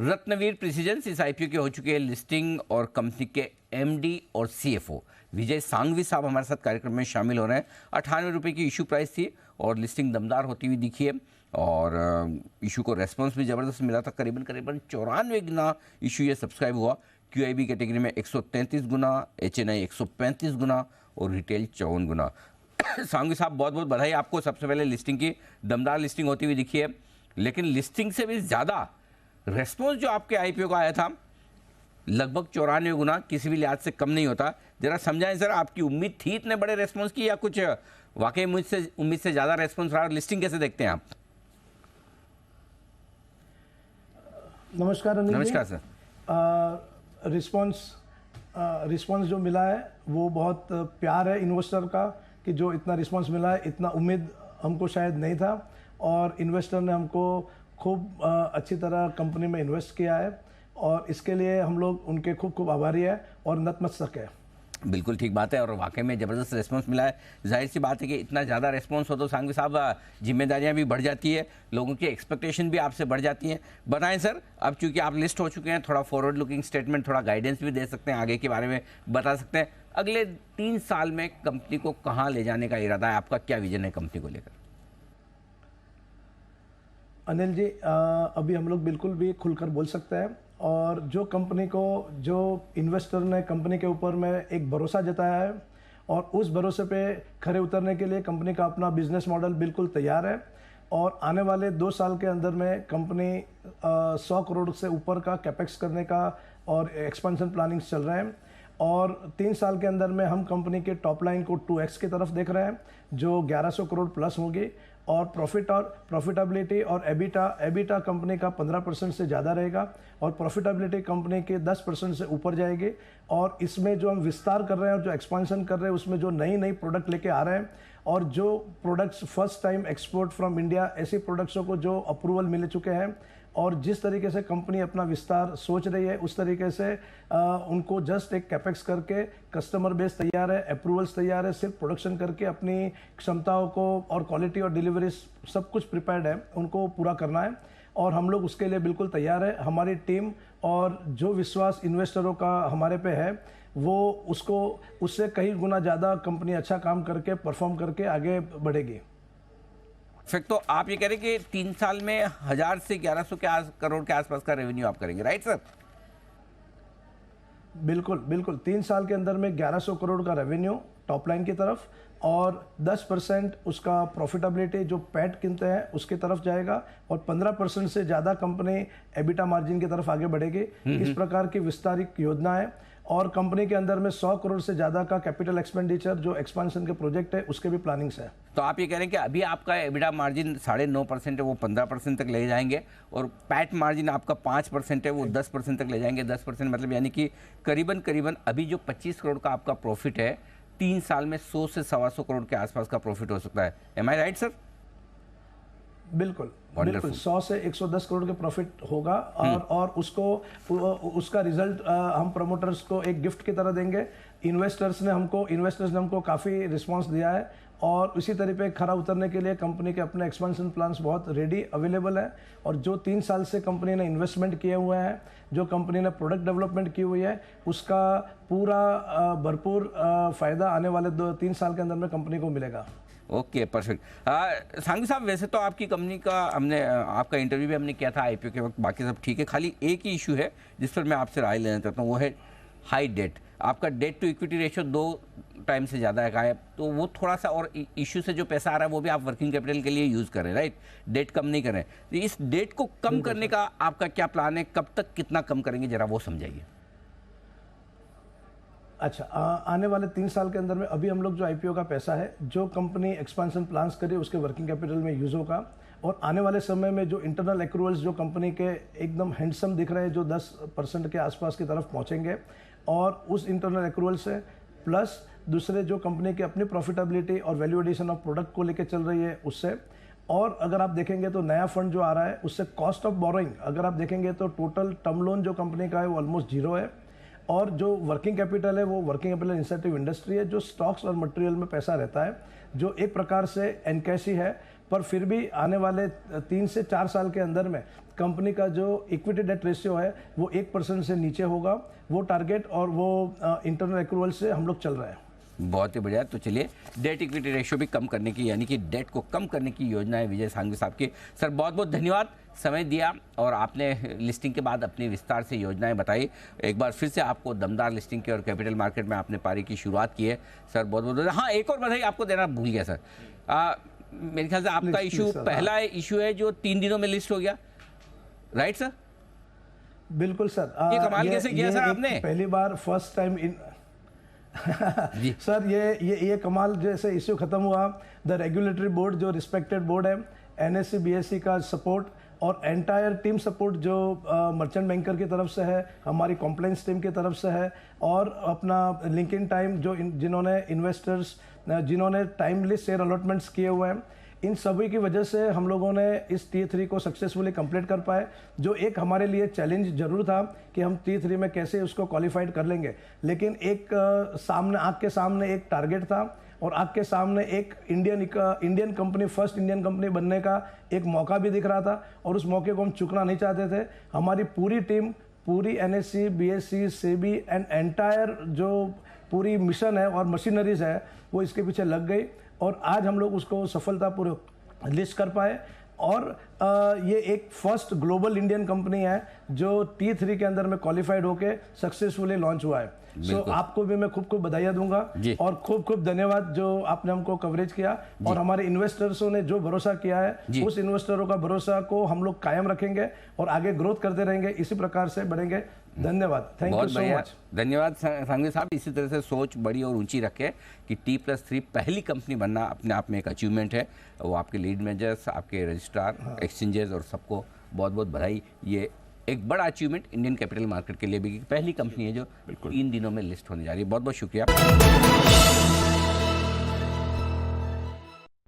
Ratnaveer precision इस IPO के हो चुके हैं लिस्टिंग और कंपनी के एमडी और सीएफओ विजय सांघवी साहब हमारे साथ कार्यक्रम में शामिल हो रहे हैं। 98 रुपये की इशू प्राइस थी और लिस्टिंग दमदार होती हुई दिखी है और इशू को रेस्पॉन्स भी ज़बरदस्त मिला था। करीबन 94 गुना इशू ये सब्सक्राइब हुआ। क्यूआईबी कैटेगरी में 133 गुना, एचएनआई 135 गुना और रिटेल 54 गुना। सांघवी साहब बहुत बहुत बधाई आपको। सबसे पहले लिस्टिंग की दमदार लिस्टिंग होती हुई दिखी है, लेकिन लिस्टिंग से भी ज़्यादा रेस्पॉन्स जो आपके आईपीओ का आया था लगभग 94 गुना, किसी भी लिहाज से कम नहीं होता। जरा समझाएं सर, आपकी उम्मीद थी इतने बड़े रेस्पॉन्स की या कुछ वाकई मुझसे उम्मीद से ज़्यादा रेस्पॉन्स रहा? लिस्टिंग कैसे देखते हैं आप? नमस्कार अनिल। नमस्कार सर। रिस्पांस जो मिला है वो बहुत प्यार है इन्वेस्टर का कि जो इतना रिस्पांस मिला है, इतना उम्मीद हमको शायद नहीं था और इन्वेस्टर ने हमको खूब अच्छी तरह कंपनी में इन्वेस्ट किया है और इसके लिए हम लोग उनके खूब खूब आभारी है और नतमस्तक है। बिल्कुल ठीक बात है और वाकई में ज़बरदस्त रेस्पॉन्स मिला है। जाहिर सी बात है कि इतना ज़्यादा रेस्पॉन्स हो तो सांघवी साहब जिम्मेदारियां भी बढ़ जाती है, लोगों की एक्सपेक्टेशन भी आपसे बढ़ जाती हैं। बताएं सर, अब चूंकि आप लिस्ट हो चुके हैं, थोड़ा फॉरवर्ड लुकिंग स्टेटमेंट, थोड़ा गाइडेंस भी दे सकते हैं, आगे के बारे में बता सकते हैं। अगले 3 साल में कंपनी को कहाँ ले जाने का इरादा है आपका? क्या विजन है कंपनी को लेकर? अनिल जी, अभी हम लोग बिल्कुल भी खुलकर बोल सकते हैं और जो कंपनी को, जो इन्वेस्टर ने कंपनी के ऊपर में एक भरोसा जताया है और उस भरोसे पे खरे उतरने के लिए कंपनी का अपना बिजनेस मॉडल बिल्कुल तैयार है और आने वाले 2 साल के अंदर में कंपनी 100 करोड़ से ऊपर का कैपेक्स करने का और एक्सपेंशन प्लानिंग चल रहे हैं और 3 साल के अंदर में हम कंपनी के टॉप लाइन को 2x की तरफ देख रहे हैं जो 1100 करोड़ प्लस होगी और प्रॉफिटेबिलिटी और एबिटा कंपनी का 15% से ज़्यादा रहेगा और प्रॉफिटेबिलिटी कंपनी के 10% से ऊपर जाएगी। और इसमें जो हम विस्तार कर रहे हैं और जो एक्सपेंशन कर रहे हैं उसमें जो नई प्रोडक्ट लेके आ रहे हैं और जो products first time export from India, ऐसी प्रोडक्ट्सों को जो अप्रूवल मिल चुके हैं और जिस तरीके से कंपनी अपना विस्तार सोच रही है उस तरीके से उनको जस्ट एक कैपेक्स करके कस्टमर बेस तैयार है, अप्रूवल्स तैयार है, सिर्फ प्रोडक्शन करके अपनी क्षमताओं को और क्वालिटी और डिलीवरी सब कुछ प्रिपेयर्ड है, उनको पूरा करना है और हम लोग उसके लिए बिल्कुल तैयार है। हमारी टीम और जो विश्वास इन्वेस्टरों का हमारे पे है वो उससे कई गुना ज़्यादा कंपनी अच्छा काम करके परफॉर्म करके आगे बढ़ेगी। तो आप ये कह रहे हैं कि 3 साल में 1000 से 1100 करोड़ के आसपास का रेवेन्यू आप करेंगे, राइट सर? बिल्कुल 3 साल के अंदर में 1100 करोड़ का रेवेन्यू टॉप लाइन की तरफ और 10% उसका प्रॉफिटेबिलिटी जो पैट गिनते हैं उसकी तरफ जाएगा और 15% से ज़्यादा कंपनी एबिटा मार्जिन की तरफ आगे बढ़ेगी। इस प्रकार की विस्तारित योजना है और कंपनी के अंदर में 100 करोड़ से ज़्यादा का कैपिटल एक्सपेंडिचर जो एक्सपेंशन के प्रोजेक्ट है उसके भी प्लानिंग्स है। तो आप ये कह रहे हैं कि अभी आपका एबिटा मार्जिन 9.5% है, वो 15% तक ले जाएंगे और पैट मार्जिन आपका 5% है, वो 10% तक ले जाएंगे। 10% मतलब यानी कि करीबन अभी जो 25 करोड़ का आपका प्रॉफिट है 3 साल में 100 से 125 करोड़ के आसपास का प्रॉफिट हो सकता है। एम आई राइट सर? बिल्कुल 100 से 110 करोड़ के प्रॉफिट होगा और उसका रिजल्ट हम प्रमोटर्स को एक गिफ्ट की तरह देंगे। इन्वेस्टर्स ने हमको काफ़ी रिस्पांस दिया है और इसी तरह पे खरा उतरने के लिए कंपनी के अपने एक्सपेंशन प्लान्स बहुत रेडी अवेलेबल है और जो 3 साल से कंपनी ने इन्वेस्टमेंट किए हुए हैं, जो कंपनी ने प्रोडक्ट डेवलपमेंट की हुई है, उसका पूरा भरपूर फ़ायदा आने वाले 2-3 साल के अंदर में कंपनी को मिलेगा। Okay, perfect. सांघवी साहब, वैसे तो आपकी कंपनी का आपका इंटरव्यू भी हमने किया था आईपीओ के वक्त, बाकी सब ठीक है, खाली एक ही इशू है जिस पर मैं आपसे राय लेना चाहता हूँ, वो है हाई डेट। आपका debt to equity ratio 2 time से ज़्यादा है, तो वो थोड़ा सा, और इशू से जो पैसा आ रहा है वो भी आप वर्किंग कैपिटल के लिए यूज़ करें, राइट? डेट कम नहीं करें। तो इस डेट को कम करने का आपका क्या प्लान है? कब तक कितना कम करेंगे, जरा वो समझाइए। अच्छा, आने वाले 3 साल के अंदर में अभी हम लोग जो आईपीओ का पैसा है, जो कंपनी एक्सपेंशन प्लान्स करे उसके वर्किंग कैपिटल में यूज़ होगा और आने वाले समय में जो इंटरनल एक्रूवल्स जो कंपनी के एकदम हैंडसम दिख रहे हैं जो 10% के आसपास की तरफ पहुंचेंगे और उस इंटरनल एक्रूवल से प्लस दूसरे जो कंपनी की अपनी प्रॉफिटेबिलिटी और वैल्यू एडिशन ऑफ प्रोडक्ट को लेकर चल रही है उससे, और अगर आप देखेंगे तो नया फंड जो आ रहा है उससे कॉस्ट ऑफ बोरोइंग अगर आप देखेंगे तो टोटल टर्म लोन जो कंपनी का है वो ऑलमोस्ट 0 है और जो वर्किंग कैपिटल है वो वर्किंग कैपिटल इंसेंटिव इंडस्ट्री है, जो स्टॉक्स और मटेरियल में पैसा रहता है, जो एक प्रकार से एनकैश ही है। पर फिर भी आने वाले 3 से 4 साल के अंदर में कंपनी का जो इक्विटी डेट रेशियो है वो 1% से नीचे होगा। वो टारगेट और वो इंटरनल एक्रूवल से हम लोग चल रहे हैं। बहुत ही बढ़िया। तो चलिए, डेट इक्विटी रेशियो भी कम करने की, यानी कि डेट को कम करने की योजना है विजय सांघवी साहब की। सर बहुत बहुत धन्यवाद, समय दिया और आपने लिस्टिंग के बाद अपनी विस्तार से योजनाएं बताई। एक बार फिर से आपको दमदार लिस्टिंग की और कैपिटल मार्केट में आपने पारी की शुरुआत की है सर, बहुत बहुत धन्यवाद। हाँ, एक और बधाई आपको देना भूल गया सर। मेरे ख्याल से आपका इशू पहला इशू है जो 3 दिनों में लिस्ट हो गया, राइट सर? बिल्कुल सर। ये कमाल कैसे किया सर आपने? पहली बार फर्स्ट टाइम इन सर ये कमाल जैसे इश्यू खत्म हुआ, द रेगुलेटरी बोर्ड जो रिस्पेक्टेड बोर्ड है, एनएससी बीएससी का सपोर्ट और एंटायर टीम सपोर्ट जो मर्चेंट बैंकर की तरफ से है, हमारी कॉम्प्लाइंस टीम की तरफ से है और अपना लिंकिंग टाइम जो जिन्होंने इन्वेस्टर्स जिन्होंने टाइमली शेयर अलॉटमेंट्स किए हुए हैं, इन सभी की वजह से हम लोगों ने इस T3 को सक्सेसफुली कंप्लीट कर पाए। जो एक हमारे लिए चैलेंज जरूर था कि हम T3 में कैसे उसको क्वालिफाइड कर लेंगे, लेकिन एक सामने आँख के सामने एक टारगेट था और आँख के सामने एक Indian company, first Indian company बनने का एक मौका भी दिख रहा था और उस मौके को हम चुकना नहीं चाहते थे। हमारी पूरी टीम, पूरी NSE, BSE, SEBI and entire जो पूरी मिशन है और मशीनरीज है वो इसके पीछे लग गई और आज हम लोग उसको सफलतापूर्वक लिस्ट कर पाए। और ये एक फर्स्ट ग्लोबल इंडियन कंपनी है जो T3 के अंदर में क्वालिफाइड होके सक्सेसफुली लॉन्च हुआ है। सो आपको भी मैं खूब खूब बधाइयाँ दूंगा और खूब खूब धन्यवाद जो आपने हमको कवरेज किया और हमारे इन्वेस्टर्सों ने जो भरोसा किया है उस इन्वेस्टरों का भरोसा को हम लोग कायम रखेंगे और आगे ग्रोथ करते रहेंगे, इसी प्रकार से बढ़ेंगे। धन्यवाद, थैंक यू सो मच। धन्यवाद सांघवी साहब, इसी तरह से सोच बड़ी और ऊंची रखें कि T+3 पहली कंपनी बनना अपने आप में एक अचीवमेंट है। वो आपके लीड मैनेजर्स, आपके रजिस्ट्रार, एक्सचेंजेस और सबको बहुत बहुत बधाई। ये एक बड़ा अचीवमेंट इंडियन कैपिटल मार्केट के लिए भी, पहली कंपनी है जो 3 दिनों में लिस्ट होने जा रही है। बहुत बहुत शुक्रिया।